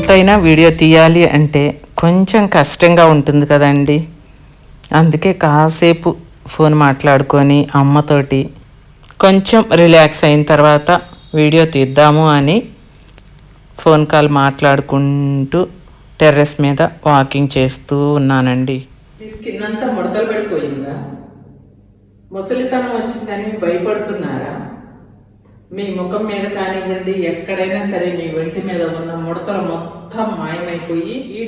ఎంతైనా వీడియో తీయాలి అంటే కొంచెం కష్టంగా ఉంటుంది కదండి. అందుకే కాసేపు ఫోన్ మాట్లాడుకొని అమ్మతోటి కొంచెం రిలాక్స్ అయిన తర్వాత వీడియో తీద్దాము అని ఫోన్ కాల్ మాట్లాడుకుంటూ టెర్రస్ మీద వాకింగ్ చేస్తూ ఉన్నానండి. ఈ స్కిన్ అంతా ముడతలు పడిపోయిందా? ముసలితనం వచ్చిందని భయపడుతున్నారా? మీ ముఖం మీద కానివ్వండి, ఎక్కడైనా సరే మీ ఒంటి మీద ఉన్న ముడతలు మొత్తం మాయమైపోయి ఈ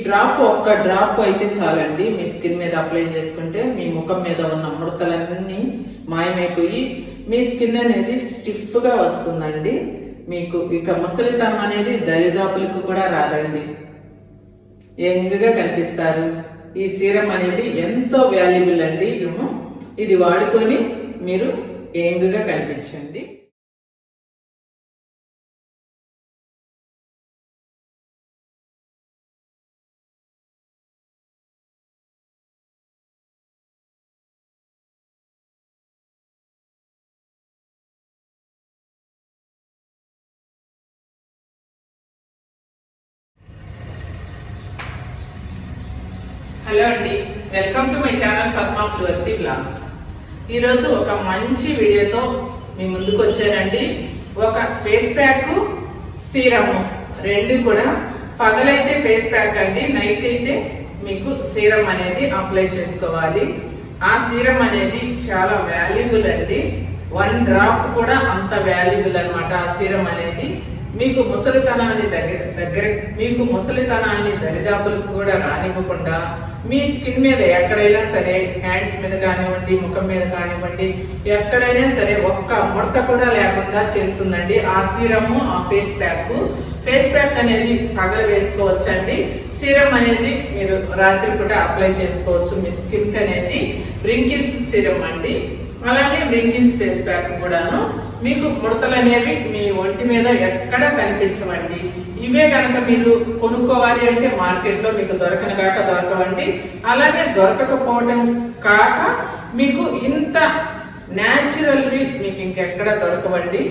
ఒక్క డ్రాప్ అయితే చాలండి. మీ స్కిన్ మీద అప్లై చేసుకుంటే మీ ముఖం మీద ఉన్న ముడతలన్నీ మాయమైపోయి మీ స్కిన్ అనేది స్టిఫ్గా వస్తుందండి. మీకు ఇక ముసలితనం అనేది దరిదాపులకు కూడా రాదండి. యంగ్గా కనిపిస్తారు. ఈ సీరం అనేది ఎంతో వాల్యుబుల్ అండి. ఇది వాడుకొని మీరు యంగ్గా కనిపించండి. హలో అండి, welcome to my channel Padmavathi vlogs. ఈరోజు ఒక మంచి వీడియోతో మీ ముందుకు వచ్చానండి. ఒక ఫేస్ ప్యాక్, సీరము రెండు కూడా. పగలైతే ఫేస్ ప్యాక్ అండి, నైట్ అయితే మీకు సీరం అనేది అప్లై చేసుకోవాలి. ఆ సీరం అనేది చాలా వాల్యుబుల్ అండి. 1 డ్రాప్ కూడా అంత వాల్యుబుల్ అనమాట. ఆ సీరం అనేది మీకు ముసలితనాన్ని దరిదాపులకు కూడా రానివ్వకుండా మీ స్కిన్ మీద ఎక్కడైనా సరే, హ్యాండ్స్ మీద కానివ్వండి, ముఖం మీద కానివ్వండి, ఎక్కడైనా సరే ఒక్క ముడత కూడా లేకుండా చేస్తుందండి ఆ సీరము, ఆ ఫేస్ ప్యాక్. ఫేస్ ప్యాక్ అనేది పగల వేసుకోవచ్చండి. సీరం అనేది మీరు రాత్రి పూట అప్లై చేసుకోవచ్చు. మీ స్కిన్ అనేది వ్రింకిల్స్ సీరం అండి. అలానే వ్రింకిల్స్ ఫేస్ ప్యాక్ కూడాను. మీకు ముడతలు అనేవి మీ ఒంటి మీద ఎక్కడ కనిపించవండి. ఇవే కనుక మీరు కొనుక్కోవాలి అంటే మార్కెట్లో మీకు దొరకవండి. అలాగే దొరకకపోవడం కాక మీకు ఇంత న్యాచురల్వి మీకు ఇంకెక్కడ దొరకవండి.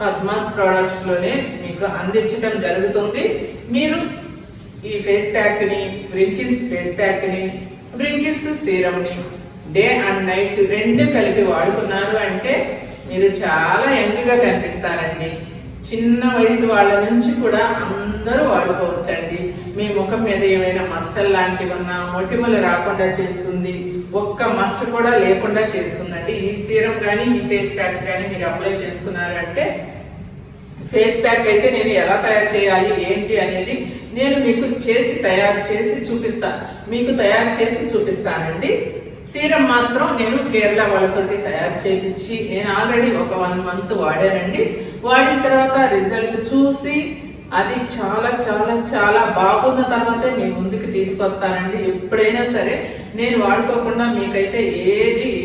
పద్మాస్ ప్రోడక్ట్స్లోనే మీకు అందించడం జరుగుతుంది. మీరు ఈ ఫేస్ ప్యాక్ని, వ్రింకిల్స్ ఫేస్ ప్యాక్ని, వ్రింకిల్స్ సీరంని డే అండ్ నైట్ రెండు కలిపి వాడుకున్నారు అంటే మీరు చాలా యంగ్గా కనిపిస్తారండి. చిన్న వయసు వాళ్ళ నుంచి కూడా అందరూ వాడుకోవచ్చండి. మీ ముఖం మీద ఏమైనా మచ్చలు లాంటివి ఉన్నా మొటిమలు రాకుండా చేస్తుంది. ఒక్క మచ్చ కూడా లేకుండా చేస్తుందండి ఈ సీరం కానీ, ఈ ఫేస్ ప్యాక్ కానీ మీరు అప్లై చేసుకున్నారంటే. ఫేస్ ప్యాక్ అయితే నేను ఎలా తయారు చేయాలి ఏంటి అనేది నేను మీకు తయారు చేసి చూపిస్తానండి. సీరం మాత్రం నేను కేరళ వాళ్ళతోటి తయారు చేయించి నేను ఆల్రెడీ ఒక 1 మంత్ వాడానండి. వాడిన తర్వాత రిజల్ట్ చూసి అది చాలా చాలా చాలా బాగున్న తర్వాతే మీ ముందుకు తీసుకొస్తానండి. ఎప్పుడైనా సరే నేను వాడుకోకుండా మీకైతే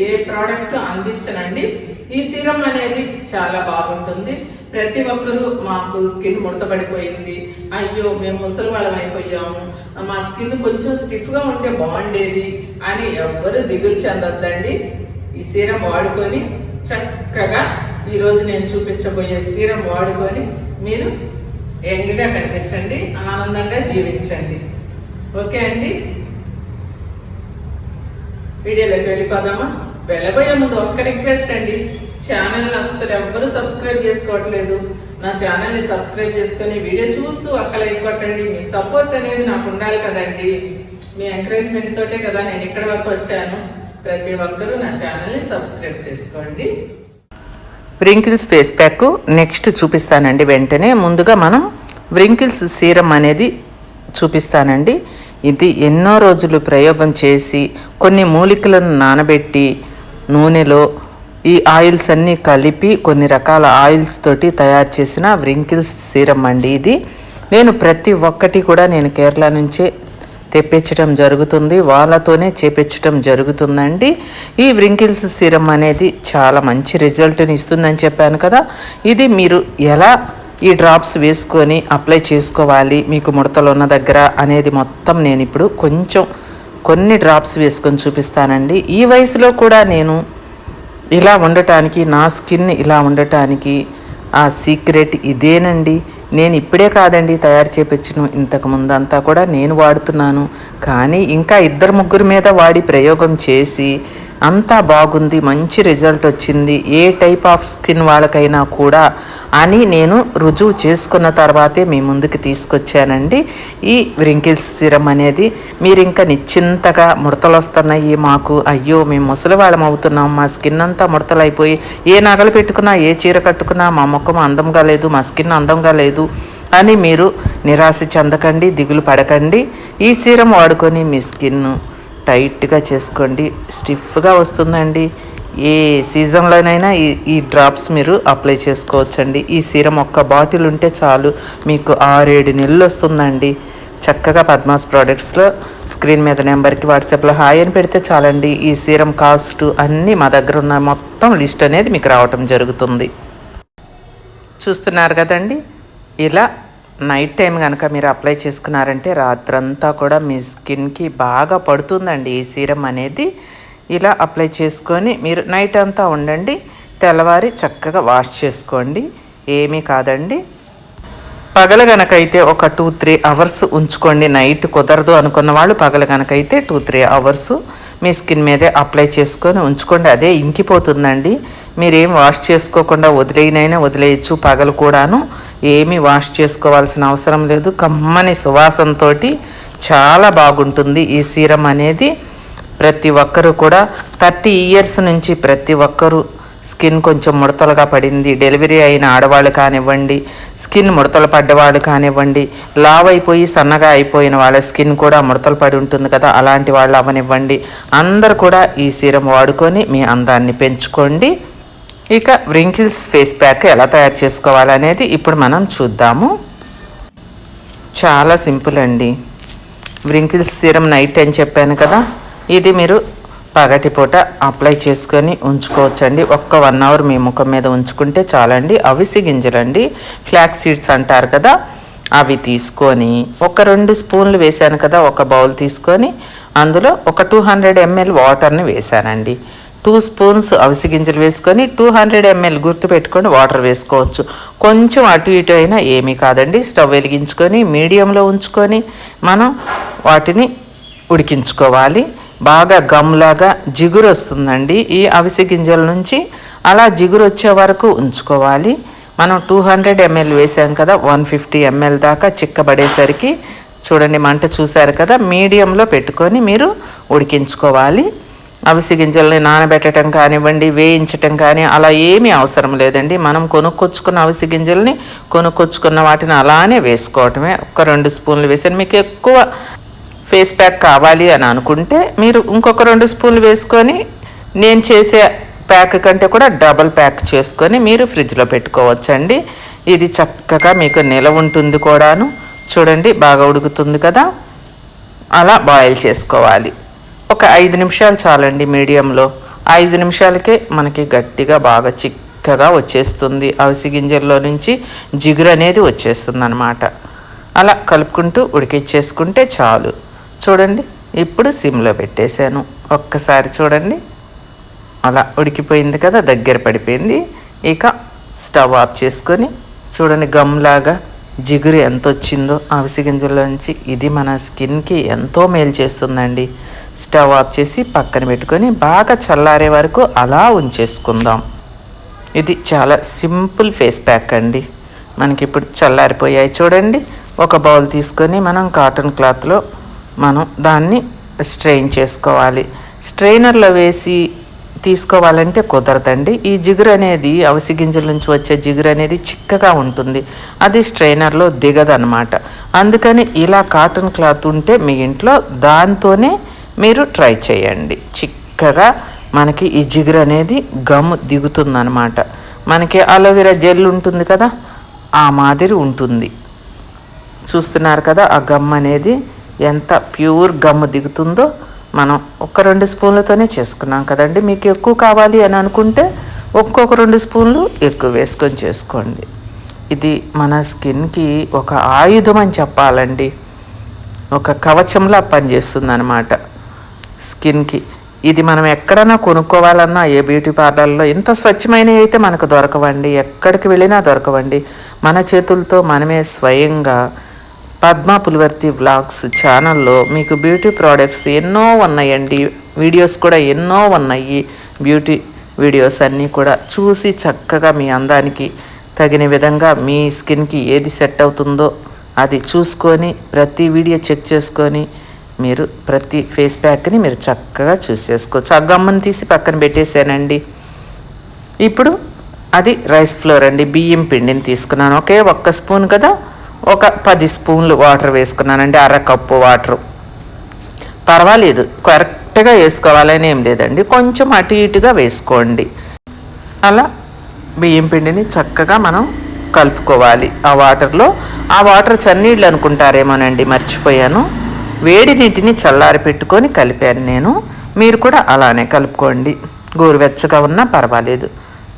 ఏ ప్రోడక్ట్ అందించనండి. ఈ సీరం అనేది చాలా బాగుంటుంది. ప్రతి ఒక్కరూ మాకు స్కిన్ ముడతపడిపోయింది, అయ్యో మేము ముసలి వాళ్ళం అయిపోయాము, మా స్కిన్ కొంచెం స్టిఫ్గా ఉంటే బాగుండేది అని ఎవ్వరు దిగులు చెందొద్దండి. ఈ సీరం వాడుకొని చక్కగా ఈరోజు నేను చూపించబోయే సీరం వాడుకొని మీరు యంగ్గా కనిపించండి, ఆనందంగా జీవించండి. ఓకే అండి, వీడియోలోకి వెళ్ళిపోదామా? వెళ్ళబోయే ముందు ఒక్క రిక్వెస్ట్ అండి, ఛానల్ని అస్సలు ఎవ్వరూ సబ్స్క్రైబ్ చేసుకోవట్లేదు. నా ఛానల్ని సబ్స్క్రైబ్ చేసుకొని వీడియో చూస్తూ ఒక్క లైక్ కొట్టండి. మీ సపోర్ట్ అనేది నాకు ఉండాలి కదండి. మీ ఎంకరేజ్మెంట్ తోటే కదా నేను ఇక్కడి వరకు వచ్చాను. ప్రతి ఒక్కరూ నా ఛానల్ని సబ్స్క్రైబ్ చేసుకోండి. వ్రింకిల్స్ ఫేస్ ప్యాక్ నెక్స్ట్ చూపిస్తానండి. వెంటనే ముందుగా మనం వ్రింకిల్స్ సీరం అనేది చూపిస్తానండి. ఇది ఎన్నో రోజులు ప్రయోగం చేసి కొన్ని మూలికలను నానబెట్టి నూనెలో ఈ ఆయిల్స్ అన్నీ కలిపి కొన్ని రకాల ఆయిల్స్ తోటి తయారు చేసిన వ్రింకిల్స్ సీరం అండి. ఇది నేను ప్రతి ఒక్కటి కూడా నేను కేరళ నుంచే తెప్పించడం జరుగుతుంది, వాళ్ళతోనే చేపించడం జరుగుతుందండి. ఈ వ్రింకిల్స్ సీరం అనేది చాలా మంచి రిజల్ట్ని ఇస్తుందని చెప్పాను కదా. ఇది మీరు ఎలా ఈ డ్రాప్స్ వేసుకొని అప్లై చేసుకోవాలి మీకు ముడతలు ఉన్న దగ్గర అనేది మొత్తం నేను ఇప్పుడు కొన్ని డ్రాప్స్ వేసుకొని చూపిస్తానండి. ఈ వయసులో కూడా నేను ఇలా ఉండటానికి, నా స్కిన్ ఇలా ఉండటానికి ఆ సీక్రెట్ ఇదేనండి. నేను ఇప్పుడే కాదండి తయారు చేపించను, ఇంతకు ముందంతా కూడా నేను వాడుతున్నాను. కానీ ఇంకా 2-3 మీద వాడి ప్రయోగం చేసి అంతా బాగుంది, మంచి రిజల్ట్ వచ్చింది, ఏ టైప్ ఆఫ్ స్కిన్ వాళ్ళకైనా కూడా అని నేను రుజువు చేసుకున్న తర్వాతే మీ ముందుకు తీసుకొచ్చానండి ఈ వ్రింకిల్స్ సీరం అనేది. మీరు ఇంకా నిశ్చింతగా ముడతలు వస్తున్నాయి మాకు, అయ్యో మేము ముసలి వాళ్ళం అవుతున్నాం, మా స్కిన్ అంతా ముడతలు అయిపోయి ఏ నగలు పెట్టుకున్నా ఏ చీర కట్టుకున్నా మా ముఖం అందంగా లేదు, మా స్కిన్ అందంగా లేదు అని మీరు నిరాశ చెందకండి, దిగులు పడకండి. ఈ సీరం వాడుకొని మీ స్కిన్ టైట్గా చేసుకోండి, స్టిఫ్గా వస్తుందండి. ఏ సీజన్లోనైనా ఈ డ్రాప్స్ మీరు అప్లై చేసుకోవచ్చండి. ఈ సీరం ఒక్క బాటిల్ ఉంటే చాలు, మీకు 6-7 నెలలు వస్తుందండి. చక్కగా పద్మాస్ ప్రోడక్ట్స్లో స్క్రీన్ మీద నెంబర్కి వాట్సాప్లో హాయ్ అని పెడితే చాలండి. ఈ సీరం కాస్ట్ అన్నీ మా దగ్గర ఉన్న మొత్తం లిస్ట్ అనేది మీకు రావటం జరుగుతుంది. చూస్తున్నారు కదండి, ఇలా నైట్ టైం కనుక మీరు అప్లై చేసుకున్నారంటే రాత్రంతా కూడా మీ స్కిన్కి బాగా పడుతుందండి ఈ సీరం అనేది. ఇలా అప్లై చేసుకొని మీరు నైట్ అంతా ఉండండి, తెల్లవారి చక్కగా వాష్ చేసుకోండి, ఏమీ కాదండి. పగల కనుకైతే ఒక 2-3 అవర్స్ ఉంచుకోండి. నైట్ కుదరదు అనుకున్న వాళ్ళు పగల కనుకైతే 2-3 అవర్స్ మీ స్కిన్ మీదే అప్లై చేసుకొని ఉంచుకోండి. అదే ఇంకిపోతుందండి. మీరేం వాష్ చేసుకోకుండా వదిలేయనైనా వదిలేయచ్చు. పగలు కూడాను ఏమీ వాష్ చేసుకోవాల్సిన అవసరం లేదు. కమ్మని సువాసనతో చాలా బాగుంటుంది ఈ సీరం అనేది. ప్రతి ఒక్కరూ కూడా 30 ఇయర్స్ నుంచి ప్రతి ఒక్కరూ స్కిన్ కొంచెం ముడతలుగా పడింది, డెలివరీ అయిన ఆడవాళ్ళు కానివ్వండి, స్కిన్ ముడతలు పడ్డవాళ్ళు కానివ్వండి, లావ్ అయిపోయి సన్నగా అయిపోయిన వాళ్ళ స్కిన్ కూడా ముడతలు పడి ఉంటుంది కదా, అలాంటి వాళ్ళు అవనివ్వండి, అందరు కూడా ఈ సీరం వాడుకొని మీ అందాన్ని పెంచుకోండి. ఇక వ్రింకిల్స్ ఫేస్ ప్యాక్ ఎలా తయారు చేసుకోవాలనేది ఇప్పుడు మనం చూద్దాము. చాలా సింపుల్ అండి. వ్రింకిల్స్ సీరం నైట్ అని చెప్పాను కదా, ఇది మీరు పగటిపూట అప్లై చేసుకొని ఉంచుకోవచ్చండి. ఒక్క 1 అవర్ మీ ముఖం మీద ఉంచుకుంటే చాలండి. అవిసి గింజలండి, ఫ్లాక్స్ సీడ్స్ అంటారు కదా, అవి తీసుకొని ఒక 2 స్పూన్లు వేసాను కదా, ఒక బౌల్ తీసుకొని అందులో ఒక 200 ml వాటర్ని వేసానండి. 2 స్పూన్స్ అవిసి గింజలు వేసుకొని 200 ml గుర్తుపెట్టుకొని వాటర్ వేసుకోవచ్చు. కొంచెం అటు ఇటు అయినా ఏమీ కాదండి. స్టవ్ వెలిగించుకొని మీడియంలో ఉంచుకొని మనం వాటిని ఉడికించుకోవాలి. బాగా గమ్లాగా జిగురు వస్తుందండి ఈ అవిసి గింజల నుంచి. అలా జిగురు వచ్చే వరకు ఉంచుకోవాలి. మనం 200 ml వేసాం కదా, 150 ml దాకా చిక్కబడేసరికి చూడండి, మంట చూశారు కదా, మీడియంలో పెట్టుకొని మీరు ఉడికించుకోవాలి. అవిసి గింజల్ని నానబెట్టడం కానివ్వండి, వేయించటం కానీ అలా ఏమీ అవసరం లేదండి. మనం కొనుక్కొచ్చుకున్న అవిసి గింజల్ని కొనుక్కొచ్చుకున్న వాటిని అలానే వేసుకోవటమే. ఒక 2 స్పూన్లు వేసాను. మీకు ఎక్కువ ఫేస్ ప్యాక్ కావాలి అని అనుకుంటే మీరు ఇంకొక 2 స్పూన్లు వేసుకొని నేను చేసే ప్యాక్ కంటే కూడా డబల్ ప్యాక్ చేసుకొని మీరు ఫ్రిడ్జ్లో పెట్టుకోవచ్చండి. ఇది చక్కగా మీకు నిలవ ఉంటుంది కూడాను. చూడండి, బాగా ఉడుకుతుంది కదా, అలా బాయిల్ చేసుకోవాలి. ఒక 5 నిమిషాలు చాలండి మీడియంలో. 5 నిమిషాలకే మనకి గట్టిగా బాగా చిక్కగా వచ్చేస్తుంది. అవిసి గింజల్లో నుంచి జిగురు అనేది వచ్చేస్తుంది అన్నమాట. అలా కలుపుకుంటూ ఉడికిచ్చేసుకుంటే చాలు. చూడండి, ఇప్పుడు సిమ్లో పెట్టేశాను. ఒక్కసారి చూడండి, అలా ఉడికిపోయింది కదా, దగ్గర పడిపోయింది. ఇక స్టవ్ ఆఫ్ చేసుకొని చూడండి, గమ్లాగా జిగురు ఎంత వచ్చిందో అవిసి గింజల్లోంచి. ఇది మన స్కిన్కి ఎంతో మేలు చేస్తుందండి. స్టవ్ ఆఫ్ చేసి పక్కన పెట్టుకొని బాగా చల్లారే వరకు అలా ఉంచేసుకుందాం. ఇది చాలా సింపుల్ ఫేస్ ప్యాక్ అండి. మనకి ఇప్పుడు చల్లారిపోయాయి చూడండి. ఒక బౌల్ తీసుకొని మనం కాటన్ క్లాత్లో మనం దాన్ని స్ట్రెయిన్ చేసుకోవాలి. స్ట్రెయినర్లో వేసి తీసుకోవాలంటే కుదరదండి. ఈ జిగురు అనేది అవిసి గింజల నుంచి వచ్చే జిగురు అనేది చిక్కగా ఉంటుంది, అది స్ట్రెయినర్లో దిగదనమాట. అందుకని ఇలా కాటన్ క్లాత్ ఉంటే మీ ఇంట్లో దాంతోనే మీరు ట్రై చేయండి. చిక్కగా మనకి ఈ జిగురు అనేది గమ్ దిగుతుందనమాట. మనకి అలోవెరా జెల్ ఉంటుంది కదా, ఆ మాదిరి ఉంటుంది. చూస్తున్నారు కదా, ఆ గమ్ అనేది ఎంత ప్యూర్ గమ్ దిగుతుందో. మనం ఒక 2 స్పూన్లతోనే చేసుకున్నాం కదండి. మీకు ఎక్కువ కావాలి అని అనుకుంటే ఒక్కొక్క 2 స్పూన్లు ఎక్కువ వేసుకొని చేసుకోండి. ఇది మన స్కిన్కి ఒక ఆయుధం అని చెప్పాలండి. ఒక కవచంలా పనిచేస్తుంది అన్నమాట స్కిన్కి. ఇది మనం ఎక్కడైనా కొనుక్కోవాలన్నా ఏ బ్యూటీ పార్లర్లో ఇంత స్వచ్ఛమైనవి అయితే మనకు దొరకవండి, ఎక్కడికి వెళ్ళినా దొరకవండి. మన చేతులతో మనమే స్వయంగా పద్మ పులివర్తి వ్లాగ్స్ ఛానల్లో మీకు బ్యూటీ ప్రోడక్ట్స్ ఎన్నో ఉన్నాయండి, వీడియోస్ కూడా ఎన్నో ఉన్నాయి. బ్యూటీ వీడియోస్ అన్నీ కూడా చూసి చక్కగా మీ అందానికి తగిన విధంగా మీ స్కిన్కి ఏది సెట్ అవుతుందో అది చూసుకొని ప్రతి వీడియో చెక్ చేసుకొని మీరు ప్రతి ఫేస్ ప్యాక్ని మీరు చక్కగా చూస్ చేసుకోవచ్చు. ఆ గమ్మని తీసి పక్కన పెట్టేశానండి. ఇప్పుడు అది రైస్ ఫ్లోర్ అండి, బియ్యం పిండిని తీసుకున్నాను. ఒక్క స్పూన్ కదా, ఒక 10 స్పూన్లు వాటర్ వేసుకున్నానండి, అరకప్పు వాటరు. పర్వాలేదు, కరెక్ట్గా వేసుకోవాలని ఏం లేదండి, కొంచెం అటు ఇటుగా వేసుకోండి. అలా బియ్యం పిండిని చక్కగా మనం కలుపుకోవాలి ఆ వాటర్లో. ఆ వాటర్ చన్నీళ్ళు అనుకుంటారేమోనండి, మర్చిపోయాను. వేడి నీటిని చల్లారి పెట్టుకొని కలిపాను నేను. మీరు కూడా అలానే కలుపుకోండి, గోరువెచ్చగా ఉన్నా పర్వాలేదు.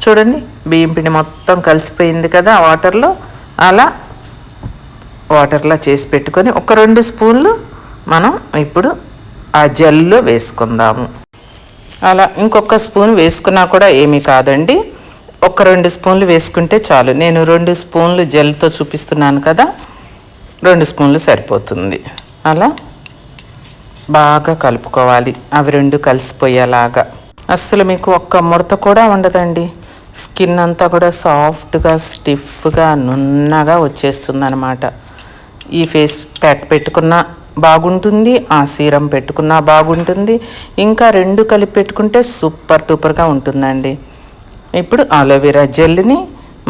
చూడండి, బియ్యం పిండి మొత్తం కలిసిపోయింది కదా ఆ వాటర్లో. అలా వాటర్లో చేసి పెట్టుకొని ఒక 2 స్పూన్లు మనం ఇప్పుడు ఆ జెల్లో వేసుకుందాము. అలా ఇంకొక స్పూన్ వేసుకున్నా కూడా ఏమీ కాదండి, ఒక 2 స్పూన్లు వేసుకుంటే చాలు. నేను 2 స్పూన్లు జెల్తో చూపిస్తున్నాను కదా, 2 స్పూన్లు సరిపోతుంది. అలా బాగా కలుపుకోవాలి, అవి 2 కలిసిపోయేలాగా. అస్సలు మీకు ఒక్క ముడత కూడా ఉండదండి, స్కిన్ అంతా కూడా సాఫ్ట్గా స్టిఫ్గా నున్నగా వచ్చేస్తుంది అన్నమాట. ఈ ఫేస్ ప్యాక్ పెట్టుకున్నా బాగుంటుంది, ఆ సీరం పెట్టుకున్నా బాగుంటుంది, ఇంకా 2 కలిపి పెట్టుకుంటే సూపర్ డూపర్గా ఉంటుందండి. ఇప్పుడు ఆలోవెరా జెల్ని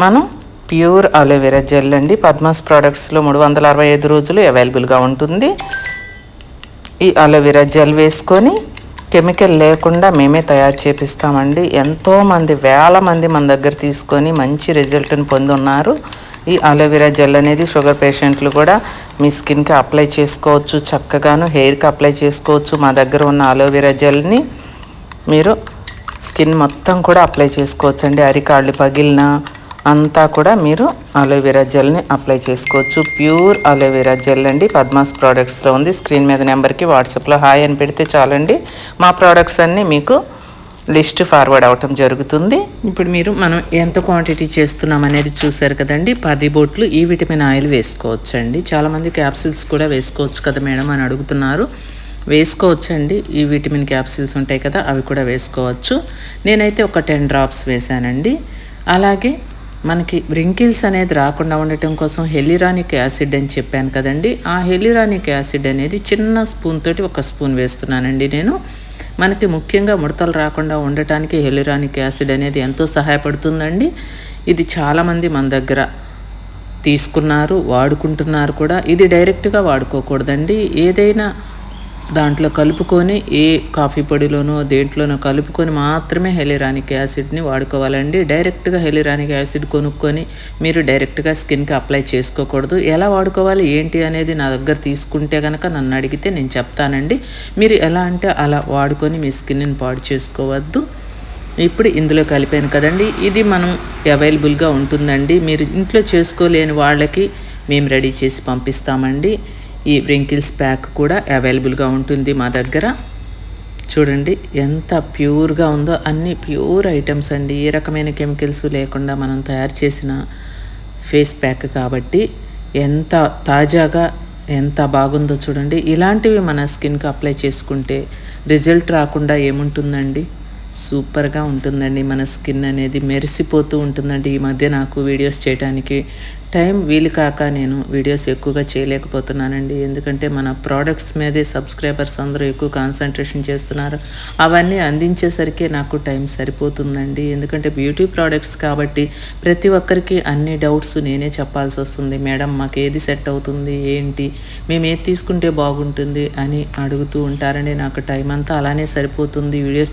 మనం ప్యూర్ ఆలోవెరా జెల్ అండి, పద్మాస్ ప్రోడక్ట్స్లో 365 రోజులు అవైలబుల్గా ఉంటుంది. ఈ ఆలోవెరా జెల్ వేసుకొని కెమికల్ లేకుండా మేమే తయారు చేపిస్తామండి. ఎంతోమంది, వేల మంది మన దగ్గర తీసుకొని మంచి రిజల్ట్ని పొంది ఉన్నారు. ఈ ఆలోవెరా జెల్ అనేది షుగర్ పేషెంట్లు కూడా మీ స్కిన్కి అప్లై చేసుకోవచ్చు, చక్కగాను హెయిర్కి అప్లై చేసుకోవచ్చు. మా దగ్గర ఉన్న ఆలోవెరా జెల్ని మీరు స్కిన్ మొత్తం కూడా అప్లై చేసుకోవచ్చు అండి. అరికాళ్ళు పగిలిన అంతా కూడా మీరు ఆలోవెరా జెల్ని అప్లై చేసుకోవచ్చు. ప్యూర్ ఆలోవెరా జెల్ అండి, పద్మాస్ ప్రోడక్ట్స్లో ఉంది. స్క్రీన్ మీద నెంబర్కి వాట్సాప్లో హాయ్ అని పెడితే చాలండి, మా ప్రోడక్ట్స్ అన్నీ మీకు లిస్ట్ ఫార్వర్డ్ అవటం జరుగుతుంది. ఇప్పుడు మనం ఎంత క్వాంటిటీ చేస్తున్నాం అనేది చూసారు కదండి. 10 బొట్లు ఈ విటమిన్ ఆయిల్ వేసుకోవచ్చండి. చాలామంది క్యాప్సిల్స్ కూడా వేసుకోవచ్చు కదా మేడం అని అడుగుతున్నారు. వేసుకోవచ్చండి, ఈ విటమిన్ క్యాప్సిల్స్ ఉంటాయి కదా, అవి కూడా వేసుకోవచ్చు. నేనైతే ఒక 10 డ్రాప్స్ వేసానండి. అలాగే మనకి రింకిల్స్ అనేది రాకుండా ఉండటం కోసం హెలిరానిక్ యాసిడ్ అని చెప్పాను కదండి, ఆ హెలిరానిక్ యాసిడ్ అనేది చిన్న స్పూన్ తోటి 1 స్పూన్ వేస్తున్నానండి నేను. మనకి ముఖ్యంగా ముడతలు రాకుండా ఉండటానికి హెలిరానిక్ యాసిడ్ అనేది ఎంతో సహాయపడుతుందండి. ఇది చాలామంది మన దగ్గర తీసుకున్నారు, వాడుకుంటున్నారు కూడా. ఇది డైరెక్ట్గా వాడుకోకూడదండి, ఏదైనా దాంట్లో కలుపుకొని, ఏ కాఫీ పొడిలోనో దేంట్లోనో కలుపుకొని మాత్రమే హెలిరానిక్ యాసిడ్ని వాడుకోవాలండి. డైరెక్ట్గా హెలిరానిక్ యాసిడ్ కొనుక్కొని మీరు డైరెక్ట్గా స్కిన్కి అప్లై చేసుకోకూడదు. ఎలా వాడుకోవాలి ఏంటి అనేది నా దగ్గర తీసుకుంటే కనుక నన్ను అడిగితే నేను చెప్తానండి. మీరు ఎలా అంటే అలా వాడుకొని మీ స్కిన్ని పాడు చేసుకోవద్దు. ఇప్పుడు ఇందులో కలిపాను కదండి, ఇది మనం అవైలబుల్గా ఉంటుందండి. మీరు ఇంట్లో చేసుకోలేని వాళ్ళకి మేము రెడీ చేసి పంపిస్తామండి. ఈ వ్రింకిల్స్ ప్యాక్ కూడా అవైలబుల్గా ఉంటుంది మా దగ్గర. చూడండి ఎంత ప్యూర్గా ఉందో, అన్ని ప్యూర్ ఐటమ్స్ అండి, ఏ రకమైన కెమికల్స్ లేకుండా మనం తయారు చేసిన ఫేస్ ప్యాక్ కాబట్టి ఎంత తాజాగా ఎంత బాగుందో చూడండి. ఇలాంటివి మన స్కిన్కి అప్లై చేసుకుంటే రిజల్ట్ రాకుండా ఏముంటుందండి, సూపర్గా ఉంటుందండి. మన స్కిన్ అనేది మెరిసిపోతూ ఉంటుందండి. ఈ మధ్య నాకు వీడియోస్ చేయడానికి టైం వీలు కాక నేను వీడియోస్ ఎక్కువగా చేయలేకపోతున్నానండి, ఎందుకంటే మన ప్రోడక్ట్స్ మీదే సబ్స్క్రైబర్స్ అందరూ ఎక్కువ కాన్సన్ట్రేషన్ చేస్తున్నారు. అవన్నీ అందించేసరికి నాకు టైం సరిపోతుందండి, ఎందుకంటే బ్యూటీ ప్రోడక్ట్స్ కాబట్టి ప్రతి ఒక్కరికి అన్ని డౌట్స్ నేనే చెప్పాల్సి వస్తుంది. మేడం మాకు ఏది సెట్ అవుతుంది ఏంటి, మేము ఏది తీసుకుంటే బాగుంటుంది అని అడుగుతూ ఉంటారండి. నాకు టైం అంతా అలానే సరిపోతుంది, వీడియోస్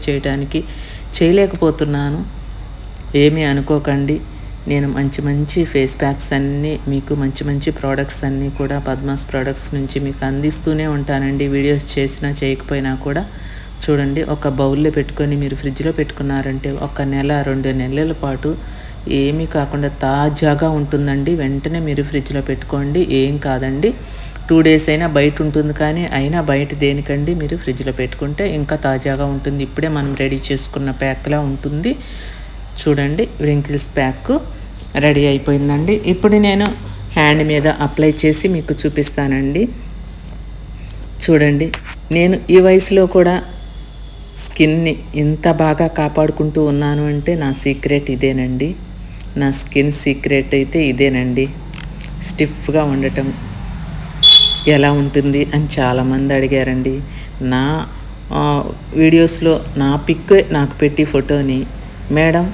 చేయలేకపోతున్నాను. ఏమీ అనుకోకండి, నేను మంచి ఫేస్ ప్యాక్స్ అన్నీ మీకు మంచి ప్రోడక్ట్స్ అన్నీ కూడా పద్మాస్ ప్రోడక్ట్స్ నుంచి మీకు అందిస్తూనే ఉంటానండి. వీడియోస్ చేసినా చేయకపోయినా కూడా చూడండి, ఒక బౌల్లో పెట్టుకొని మీరు ఫ్రిడ్జ్లో పెట్టుకున్నారంటే 1 నెల 2 నెలల పాటు ఏమీ కాకుండా తాజాగా ఉంటుందండి. వెంటనే మీరు ఫ్రిడ్జ్లో పెట్టుకోండి, ఏం కాదండి. 2 డేస్ అయినా బయట ఉంటుంది, కానీ అయినా బయట దేనికండి, మీరు ఫ్రిడ్జ్లో పెట్టుకుంటే ఇంకా తాజాగా ఉంటుంది. ఇప్పుడే మనం రెడీ చేసుకున్న ప్యాక్లా ఉంటుంది. చూడండి, వ్రింకిల్స్ ప్యాక్ రెడీ అయిపోయిందండి. ఇప్పుడు నేను హ్యాండ్ మీద అప్లై చేసి మీకు చూపిస్తానండి. చూడండి, నేను ఈ వయసులో కూడా స్కిన్ని ఇంత బాగా కాపాడుకుంటూ ఉన్నాను అంటే నా సీక్రెట్ ఇదేనండి. నా స్కిన్ సీక్రెట్ అయితే ఇదేనండి. స్టిఫ్గా ఉండటం ఎలా ఉంటుంది అని చాలామంది అడిగారండి. నా వీడియోస్లో నా పిక్ నాకు పెట్టి ఫోటోని, మేడం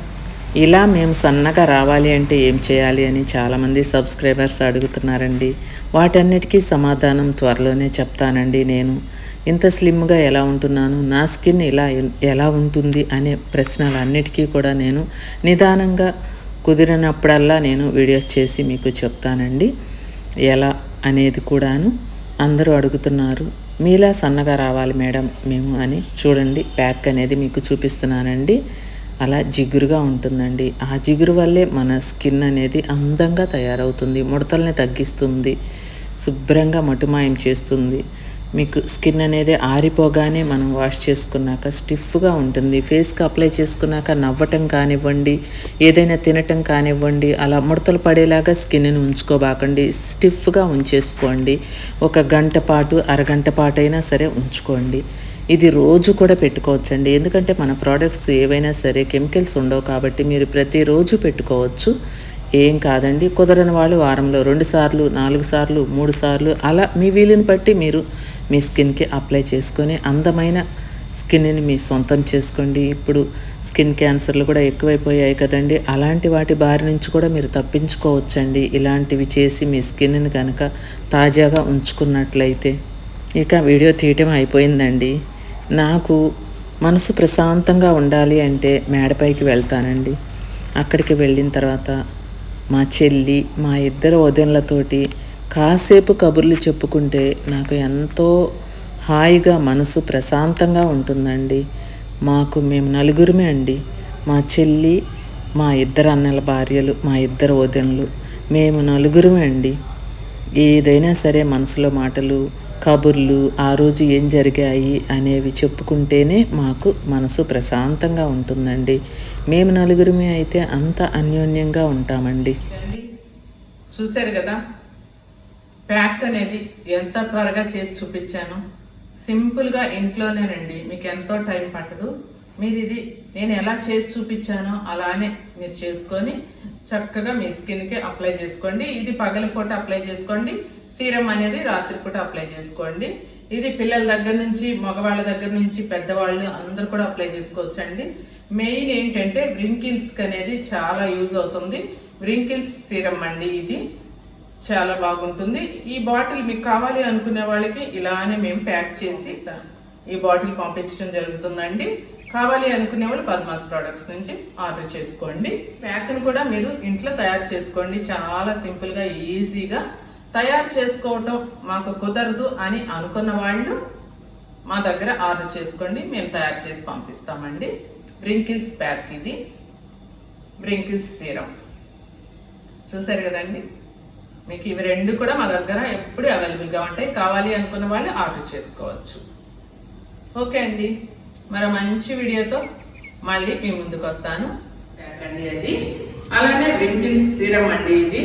ఇలా మేము సన్నగా రావాలి అంటే ఏం చేయాలి అని చాలామంది సబ్స్క్రైబర్స్ అడుగుతున్నారండి. వాటన్నిటికీ సమాధానం త్వరలోనే చెప్తానండి. నేను ఇంత స్లిమ్గా ఎలా ఉంటున్నాను, నా స్కిన్ ఇలా ఎలా ఉంటుంది అనే ప్రశ్నలన్నిటికీ కూడా నేను నిదానంగా కుదిరినప్పుడల్లా నేను వీడియోస్ చేసి మీకు చెప్తానండి. ఎలా అనేది కూడాను అందరూ అడుగుతున్నారు, మీలా సన్నగా రావాలి మేడం మేము అని. చూడండి, ప్యాక్ అనేది మీకు చూపిస్తున్నానండి. అలా జిగురుగా ఉంటుందండి. ఆ జిగురు వల్లే మన స్కిన్ అనేది అందంగా తయారవుతుంది, ముడతల్ని తగ్గిస్తుంది, శుభ్రంగా మటుమాయం చేస్తుంది. మీకు స్కిన్ అనేది ఆరిపోగానే మనం వాష్ చేసుకున్నాక స్టిఫ్గా ఉంటుంది. ఫేస్కి అప్లై చేసుకున్నాక నవ్వటం కానివ్వండి, ఏదైనా తినటం కానివ్వండి, అలా ముడతలు పడేలాగా స్కిన్ని ఉంచుకోబాకండి. స్టిఫ్గా ఉంచేసుకోండి. 1 గంట పాటు, అరగంట పాటు అయినా సరే ఉంచుకోండి. ఇది రోజు కూడా పెట్టుకోవచ్చండి. ఎందుకంటే మన ప్రోడక్ట్స్ ఏవైనా సరే కెమికల్స్ ఉండవు కాబట్టి మీరు ప్రతిరోజు పెట్టుకోవచ్చు. ఏం కాదండి. కుదరని వాళ్ళు వారంలో 2 సార్లు, 4 సార్లు, 3 సార్లు అలా మీ వీలుని బట్టి మీరు మీ స్కిన్కి అప్లై చేసుకొని అందమైన స్కిన్ని మీ సొంతం చేసుకోండి. ఇప్పుడు స్కిన్ క్యాన్సర్లు కూడా ఎక్కువైపోయాయి కదండి. అలాంటి వాటి బారి నుంచి కూడా మీరు తప్పించుకోవచ్చండి ఇలాంటివి చేసి మీ స్కిన్ని కనుక తాజాగా ఉంచుకున్నట్లయితే. ఇక వీడియో తీయటం అయిపోయిందండి. నాకు మనసు ప్రశాంతంగా ఉండాలి అంటే మేడపైకి వెళ్తానండి. అక్కడికి వెళ్ళిన తర్వాత మా చెల్లి, మా ఇద్దరు వదినలతోటి కాసేపు కబుర్లు చెప్పుకుంటే నాకు ఎంతో హాయిగా మనసు ప్రశాంతంగా ఉంటుందండి. మేము నలుగురమే అండి. మా చెల్లి, మా 2 అన్నల భార్యలు, మా 2 వదినలు, మేము నలుగురమే అండి. ఏదైనా సరే మనసులో మాటలు, కబుర్లు, ఆ రోజు ఏం జరిగాయి అనేవి చెప్పుకుంటేనే మాకు మనసు ప్రశాంతంగా ఉంటుందండి. మేము నలుగురమే అయితే అంత అన్యోన్యంగా ఉంటామండి. చూశారు కదా, ప్యాక్ అనేది ఎంత త్వరగా చేసి చూపించాను. సింపుల్గా ఇంట్లోనేనండి, మీకు ఎంతో టైం పట్టదు. మీరు ఇది నేను ఎలా చేసి చూపించానో అలానే మీరు చేసుకొని చక్కగా మీ స్కిన్కి అప్లై చేసుకోండి. ఇది పగలపూట అప్లై చేసుకోండి. సీరం అనేది రాత్రిపూట అప్లై చేసుకోండి. ఇది పిల్లల దగ్గర నుంచి, మగవాళ్ళ దగ్గర నుంచి, పెద్దవాళ్ళు అందరూ కూడా అప్లై చేసుకోవచ్చండి. మెయిన్ ఏంటంటే వ్రింకిల్స్కి అనేది చాలా యూజ్ అవుతుంది. వ్రింకిల్స్ సీరం అండి, ఇది చాలా బాగుంటుంది. ఈ బాటిల్ మీకు కావాలి అనుకునే వాళ్ళకి ఇలానే మేము ప్యాక్ చేసి ఇస్తాం. ఈ బాటిల్ పంపించడం జరుగుతుందండి. కావాలి అనుకునే వాళ్ళు పద్మాస్ ప్రోడక్ట్స్ నుంచి ఆర్డర్ చేసుకోండి. ప్యాక్ను కూడా మీరు ఇంట్లో తయారు చేసుకోండి. చాలా సింపుల్గా, ఈజీగా తయారు చేసుకోవటం మాకు కుదరదు అని అనుకున్న వాళ్ళు మా దగ్గర ఆర్డర్ చేసుకోండి, మేము తయారు చేసి పంపిస్తామండి. వ్రింకిల్స్ ప్యాక్, ఇది వ్రింకిల్స్ సీరం. చూసారు కదండి, మీకు ఇవి 2 కూడా మా దగ్గర ఎప్పుడు అవైలబుల్గా ఉంటాయి. కావాలి అనుకున్న వాళ్ళు ఆర్డర్ చేసుకోవచ్చు. ఓకే అండి, మరో మంచి వీడియోతో మళ్ళీ మీ ముందుకు వస్తాను. అండి అది అలానే వ్రింకిల్స్ సీరం అండి. ఇది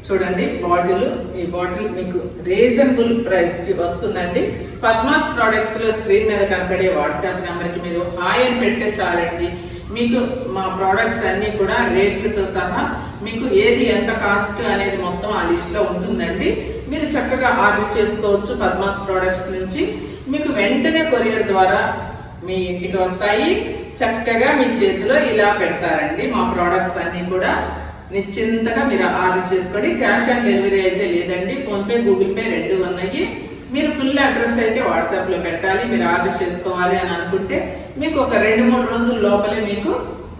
చూడండి బాటిల్. ఈ బాటిల్ మీకు రీజనబుల్ ప్రైస్కి వస్తుందండి. పద్మాస్ ప్రోడక్ట్స్లో స్క్రీన్ మీద కనపడే వాట్సాప్ నెంబర్కి మీరు హాయ్ అని పెడితే చాలండి. మీకు మా ప్రోడక్ట్స్ అన్నీ కూడా రేట్లతో సహా మీకు ఏది ఎంత కాస్ట్ అనేది మొత్తం ఆ లిస్ట్లో ఉంటుందండి. మీరు చక్కగా ఆర్డర్ చేసుకోవచ్చు పద్మాస్ ప్రోడక్ట్స్ నుంచి. మీకు వెంటనే కొరియర్ ద్వారా మీ ఇంటికి వస్తాయి. చక్కగా మీ చేతిలో ఇలా పెడతారండి. మా ప్రోడక్ట్స్ అన్నీ కూడా నిశ్చింతగా మీరు ఆర్డర్ చేసుకోండి. క్యాష్ ఆన్ డెలివరీ అయితే లేదండి. ఫోన్పే, గూగుల్ పే 2 ఉన్నాయి. మీరు ఫుల్ అడ్రస్ అయితే వాట్సాప్లో పెట్టాలి. మీరు ఆర్డర్ చేసుకోవాలి అని అనుకుంటే మీకు ఒక 2-3 రోజుల లోపలే మీకు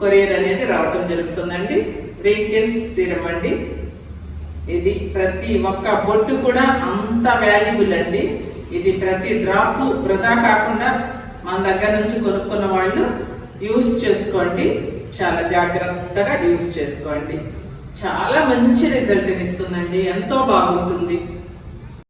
కొరియర్ అనేది రావటం జరుగుతుందండి. వ్రింకిల్స్ సీరం అండి. ఇది ప్రతి ఒక్క బొట్టు కూడా అంత వాల్యుబుల్ అండి. ఇది ప్రతి డ్రాప్ వృధా కాకుండా మన దగ్గర నుంచి కొనుక్కున్న వాళ్ళు యూస్ చేసుకోండి. చాలా జాగ్రత్తగా యూస్ చేసుకోండి. చాలా మంచి రిజల్ట్ ఇస్తుందండి. ఎంతో బాగుంటుంది.